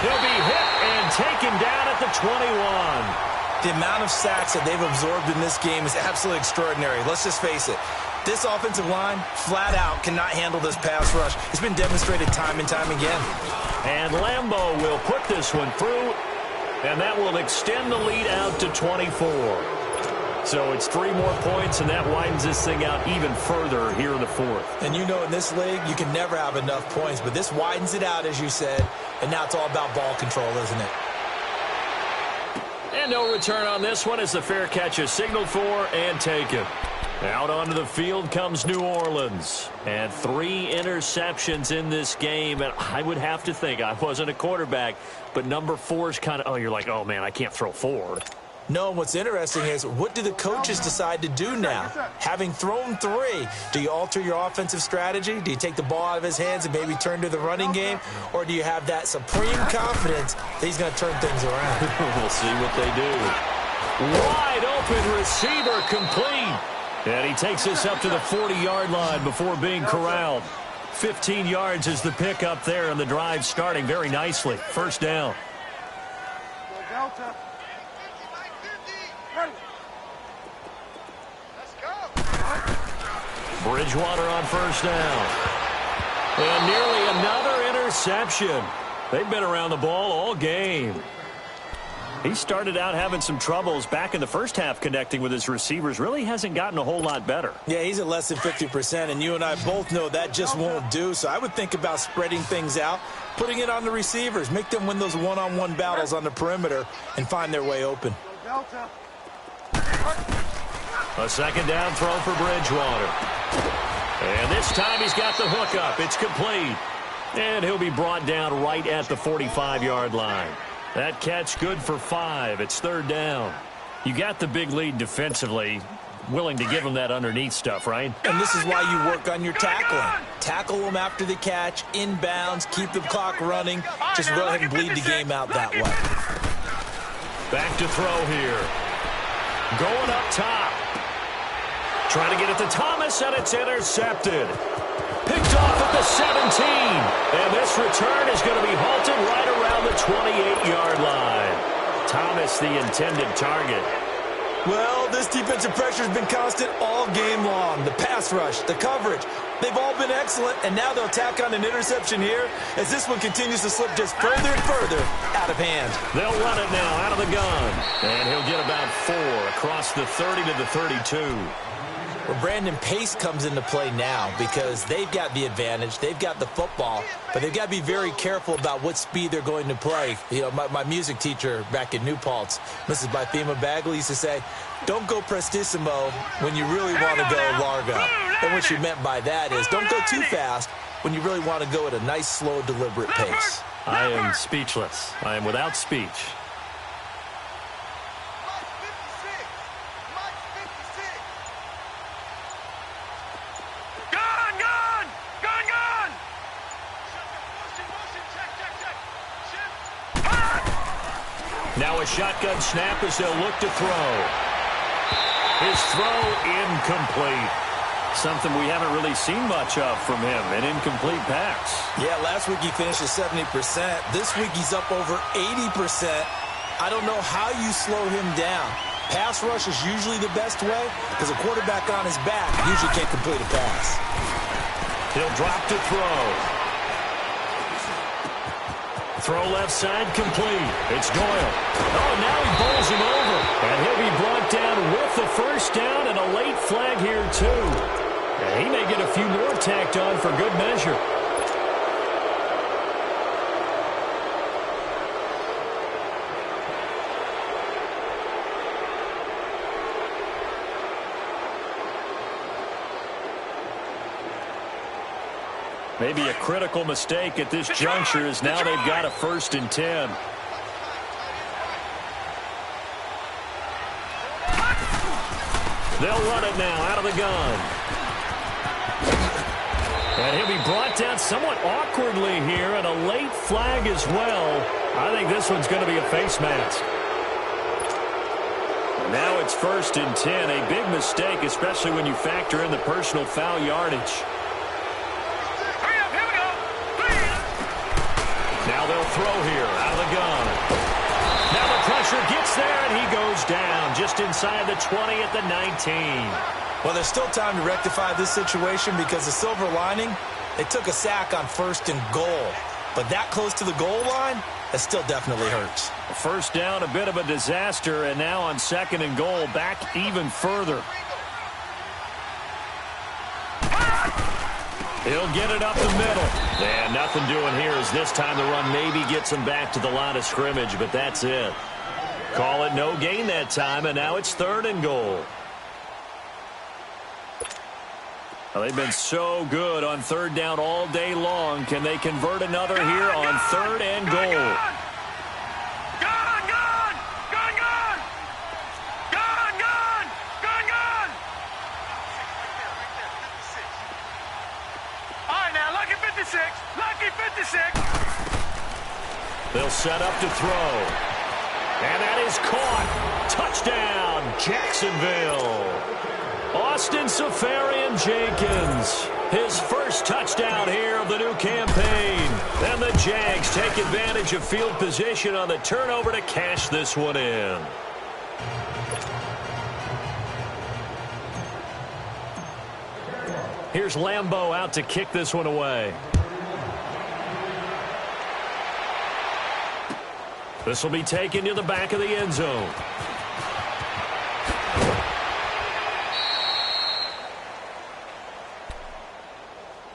He'll be hit and taken down at the 21. The amount of sacks that they've absorbed in this game is absolutely extraordinary. Let's just face it. This offensive line, flat out, cannot handle this pass rush. It's been demonstrated time and time again. And Lambeau will put this one through, and that will extend the lead out to 24. So it's 3 more points, and that widens this thing out even further here in the 4th. And you know, in this league, you can never have enough points, but this widens it out, as you said, and now it's all about ball control, isn't it? And no return on this one as the fair catch is signaled for and taken. Out onto the field comes New Orleans. And 3 interceptions in this game. And I would have to think, I wasn't a quarterback, but number 4 is kind of, you're like, oh, man, I can't throw 4. No, what's interesting is, what do the coaches decide to do now? Having thrown 3, do you alter your offensive strategy? Do you take the ball out of his hands and maybe turn to the running game? Or do you have that supreme confidence that he's going to turn things around? We'll see what they do. Wide open receiver complete. And he takes this up to the 40-yard line before being corralled. 15 yards is the pickup there, and the drive starting very nicely. First down. Bridgewater on first down. And nearly another interception. They've been around the ball all game. He started out having some troubles back in the first half connecting with his receivers. Really hasn't gotten a whole lot better. Yeah, he's at less than 50%, and you and I both know that just won't do. So I would think about spreading things out, putting it on the receivers, make them win those one-on-one battles on the perimeter and find their way open. A second down throw for Bridgewater. And this time he's got the hook up. It's complete. And he'll be brought down right at the 45-yard line. That catch good for 5. It's third down. You got the big lead defensively. Willing to give him that underneath stuff, right? And this is why you work on your tackling. Tackle them after the catch, inbounds, keep the clock running. Just go ahead and bleed the game out that way. Back to throw here. Going up top. Trying to get it to Thomas, and it's intercepted. Picked off at the 17. And this return is going to be halted right around the 28-yard line. Thomas, the intended target. Well, this defensive pressure has been constant all game long. The pass rush, the coverage, they've all been excellent, and now they'll tack on an interception here as this one continues to slip just further and further out of hand. They'll run it now out of the gun, and he'll get about 4 across the 30 to the 32. Well, Brandon, pace comes into play now because they've got the advantage. They've got the football, but they've got to be very careful about what speed they're going to play. You know, my music teacher back in New Paltz, Mrs. Bythema Bagley, used to say, don't go prestissimo when you really want to go largo. And what she meant by that is don't go too fast when you really want to go at a nice, slow, deliberate pace. I am speechless. I am without speech. Now a shotgun snap as they'll look to throw. His throw incomplete. Something we haven't really seen much of from him, an incomplete pass. Yeah, last week he finished at 70%. This week he's up over 80%. I don't know how you slow him down. Pass rush is usually the best way because a quarterback on his back usually can't complete a pass. He'll drop to throw. Throw left side complete. It's Doyle. Oh, now he bowls him over. And he'll be brought down with the first down and a late flag here, too. And he may get a few more tacked on for good measure. Maybe a critical mistake at this juncture as now they've got a 1st and 10. They'll run it now out of the gun. And he'll be brought down somewhat awkwardly here, and a late flag as well. I think this one's going to be a face mask. Now it's 1st and 10, a big mistake, especially when you factor in the personal foul yardage. Now they'll throw here out of the gun. Now the pressure gets there, and he goes down just inside the 20 at the 19. Well, there's still time to rectify this situation because the silver lining, they took a sack on 1st and goal. But that close to the goal line, that still definitely hurts. First down, a bit of a disaster, and now on 2nd and goal, back even further. He'll get it up the middle. And nothing doing here as this time the run maybe gets him back to the line of scrimmage, but that's it. Call it no gain that time, and now it's 3rd and goal. Well, they've been so good on 3rd down all day long. Can they convert another here on 3rd and goal? Lucky 56. They'll set up to throw. And that is caught. Touchdown, Jacksonville. Austin Safarian-Jenkins. His first touchdown here of the new campaign. And the Jags take advantage of field position on the turnover to cash this one in. Here's Lambeau out to kick this one away. This will be taken to the back of the end zone.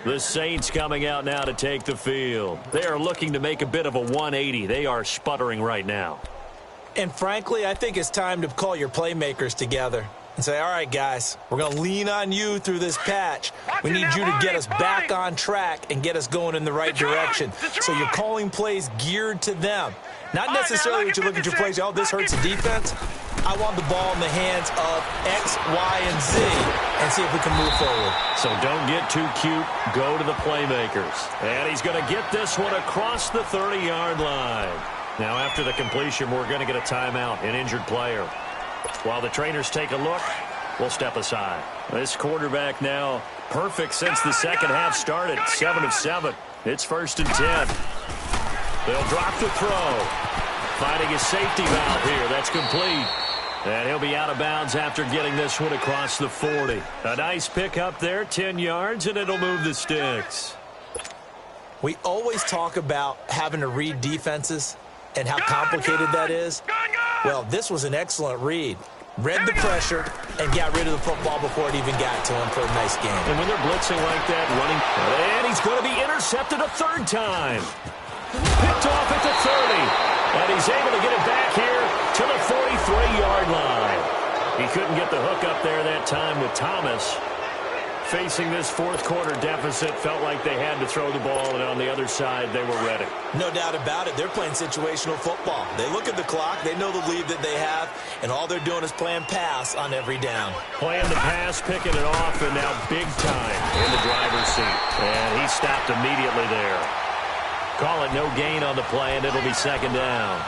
The Saints coming out now to take the field. They are looking to make a bit of a 180. They are sputtering right now. And frankly, I think it's time to call your playmakers together and say, all right, guys, we're going to lean on you through this patch. We need you to get us back on track and get us going in the right direction. So you're calling plays geared to them. Not necessarily what you look at your plays, oh, this hurts the defense. I want the ball in the hands of X, Y, and Z and see if we can move forward. So don't get too cute. Go to the playmakers. And he's going to get this one across the 30-yard line. Now, after the completion, we're going to get a timeout, an injured player. While the trainers take a look, we'll step aside. This quarterback now perfect since the second half started, 7 of 7. It's 1st and 10. They'll drop the throw. Finding a safety valve here. That's complete. And he'll be out of bounds after getting this one across the 40. A nice pick up there, 10 yards, and it'll move the sticks. We always talk about having to read defenses and how complicated that is. Well, this was an excellent read. Read the pressure and got rid of the football before it even got to him for a nice game. And when they're blitzing like that, running, and he's going to be intercepted a 3rd time. Picked off at the 30. And he's able to get it back here to the 43-yard line. He couldn't get the hook up there that time with Thomas. Facing this 4th quarter deficit, felt like they had to throw the ball, and on the other side, they were ready. No doubt about it. They're playing situational football. They look at the clock, they know the lead that they have, and all they're doing is playing pass on every down. Playing the pass, picking it off, and now big time in the driver's seat. And he stopped immediately there. Call it no gain on the play, and it'll be 2nd down.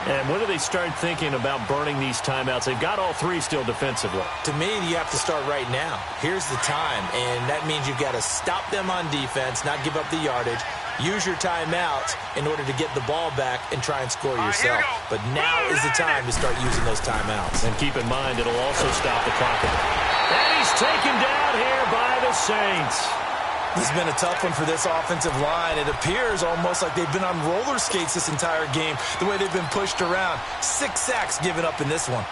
And when do they start thinking about burning these timeouts? They've got all three still defensively. To me, you have to start right now. Here's the time, and that means you've got to stop them on defense, not give up the yardage, use your timeouts in order to get the ball back and try and score yourself. But now is the time to start using those timeouts. And keep in mind, it'll also stop the clock. And he's taken down here by the Saints. This has been a tough one for this offensive line. It appears almost like they've been on roller skates this entire game, the way they've been pushed around. 6 sacks given up in this one.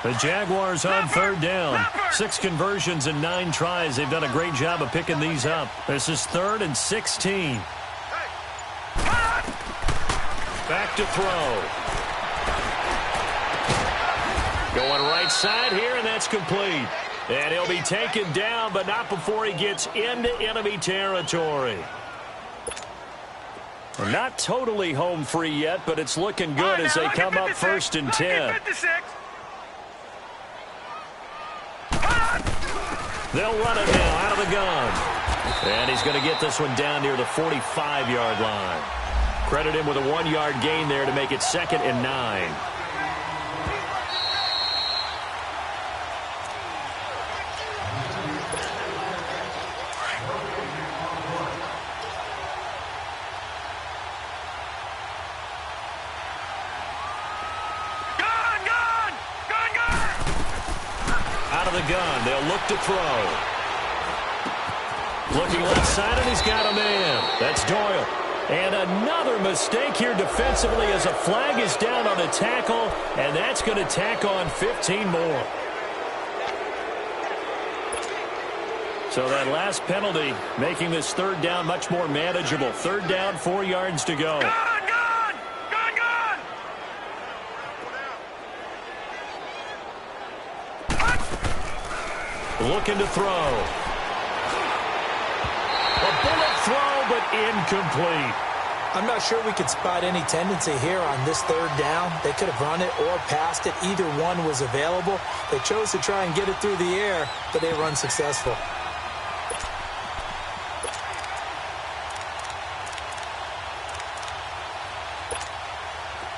The Jaguars on third down. 6 conversions and 9 tries. They've done a great job of picking these up. This is 3rd and 16. Back to throw. Going right side here, and that's complete. And he'll be taken down, but not before he gets into enemy territory. We're not totally home free yet, but it's looking good as they come up 1st and 10. They'll run it now out of the gun. And he's going to get this one down near the 45-yard line. Credit him with a 1-yard gain there to make it 2nd and 9. Gun. They'll look to throw. Looking left side, and he's got a man. That's Doyle. And another mistake here defensively as a flag is down on a tackle, and that's going to tack on 15 more. So that last penalty making this 3rd down much more manageable. 3rd down, 4 yards to go. Looking to throw. A bullet throw, but incomplete. I'm not sure we could spot any tendency here on this 3rd down. They could have run it or passed it. Either one was available. They chose to try and get it through the air, but they were unsuccessful.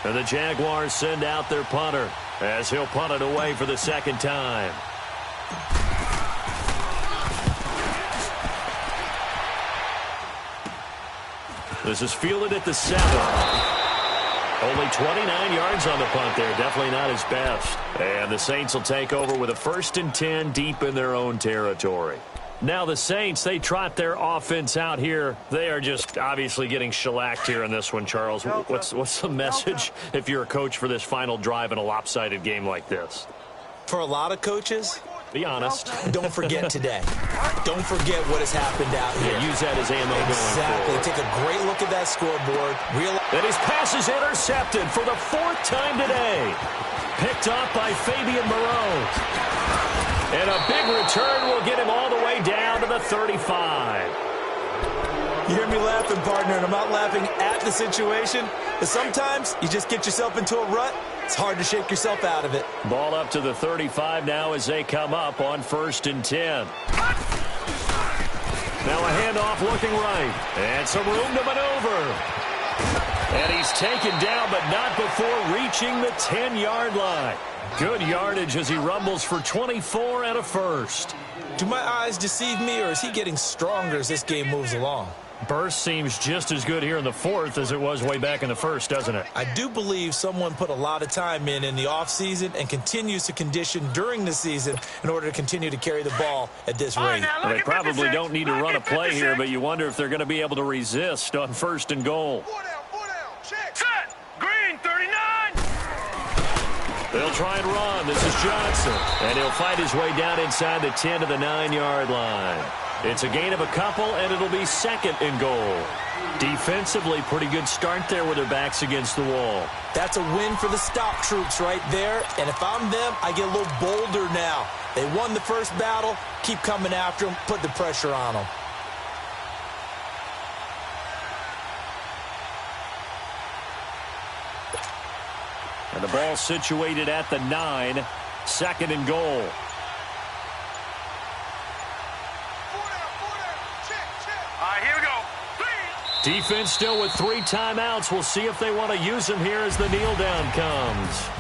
And the Jaguars send out their punter as he'll punt it away for the 2nd time. This is fielded at the 7. Only 29 yards on the punt there. Definitely not his best. And the Saints will take over with a 1st and 10 deep in their own territory. Now the Saints, they trot their offense out here. They are just obviously getting shellacked here in this one, Charles. What's the message if you're a coach for this final drive in a lopsided game like this? For a lot of coaches, be honest. Don't forget today. Don't forget what has happened out here. Yeah, use that as ammo going Exactly. forward. Take a great look at that scoreboard. And his pass is intercepted for the 4th time today. Picked up by Fabian Moreau. And a big return will get him all the way down to the 35. You hear me laughing, partner, and I'm not laughing at the situation. But sometimes you just get yourself into a rut. It's hard to shake yourself out of it. Ball up to the 35 now as they come up on 1st and 10. Now a handoff looking right. And some room to maneuver. And he's taken down, but not before reaching the 10-yard line. Good yardage as he rumbles for 24 and a first. Do my eyes deceive me, or is he getting stronger as this game moves along? Burst seems just as good here in the 4th as it was way back in the 1st, doesn't it? I do believe someone put a lot of time in the offseason and continues to condition during the season in order to continue to carry the ball at this rate. Well, they probably don't need to run a play here, but you wonder if they're going to be able to resist on 1st and goal. Set. Green, 39. They'll try and run. This is Johnson. And he'll fight his way down inside the 10 to the 9-yard line. It's a gain of a couple, and it'll be 2nd and goal. Defensively, pretty good start there with their backs against the wall. That's a win for the stop troops right there. And if I'm them, I get a little bolder now. They won the first battle. Keep coming after them. Put the pressure on them. And the ball situated at the 9. 2nd and goal. All right, here we go. 3, Defense still with 3 timeouts. We'll see if they want to use them here as the kneel down comes.